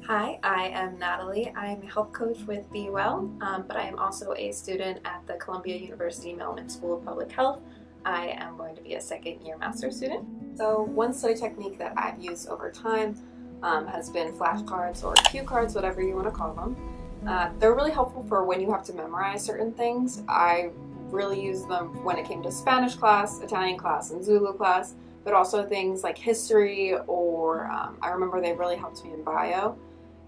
Hi, I am Natalie. I'm a health coach with BeWell, but I am also a student at the Columbia University Mailman School of Public Health. I am going to be a second-year master's student. So one study technique that I've used over time has been flashcards or cue cards, whatever you want to call them. They're really helpful for when you have to memorize certain things. I really used them when it came to Spanish class, Italian class, and Zulu class, but also things like history or I remember they really helped me in bio.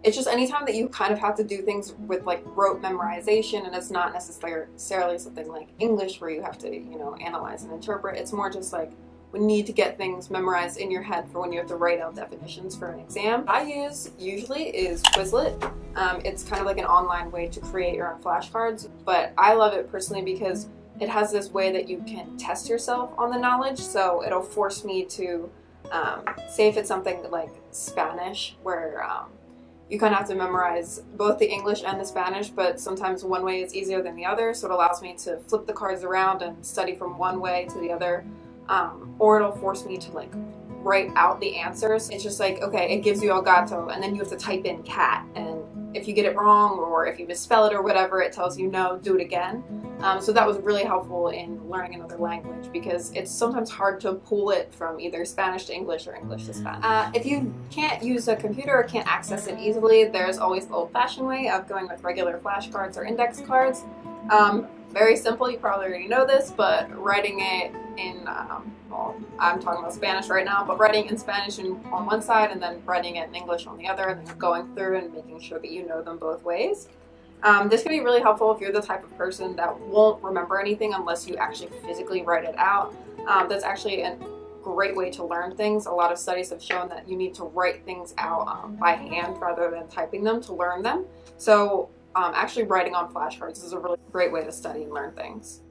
It's just anytime that you kind of have to do things with like rote memorization, and it's not necessarily something like English where you have to, analyze and interpret. It's more just like we need to get things memorized in your head for when you have to write out definitions for an exam. What I use usually is Quizlet. It's kind of like an online way to create your own flashcards, but I love it personally because it has this way that you can test yourself on the knowledge. So it'll force me to say if it's something like Spanish where you kind of have to memorize both the English and the Spanish, but sometimes one way is easier than the other, so it allows me to flip the cards around and study from one way to the other, or it'll force me to like write out the answers. It's just like, okay, it gives you el gato, and then you have to type in cat, and if you get it wrong or if you misspell it or whatever, it tells you no, do it again. So that was really helpful in learning another language because it's sometimes hard to pull it from either Spanish to English or English to Spanish. If you can't use a computer or can't access it easily, there's always the old-fashioned way of going with regular flashcards or index cards. Very simple, you probably already know this, but writing it in, well, I'm talking about Spanish right now, but writing in Spanish on one side and then writing it in English on the other, and then going through and making sure that you know them both ways. This can be really helpful if you're the type of person that won't remember anything unless you actually physically write it out. That's actually a great way to learn things. A lot of studies have shown that you need to write things out by hand rather than typing them to learn them. So actually writing on flashcards is a really great way to study and learn things.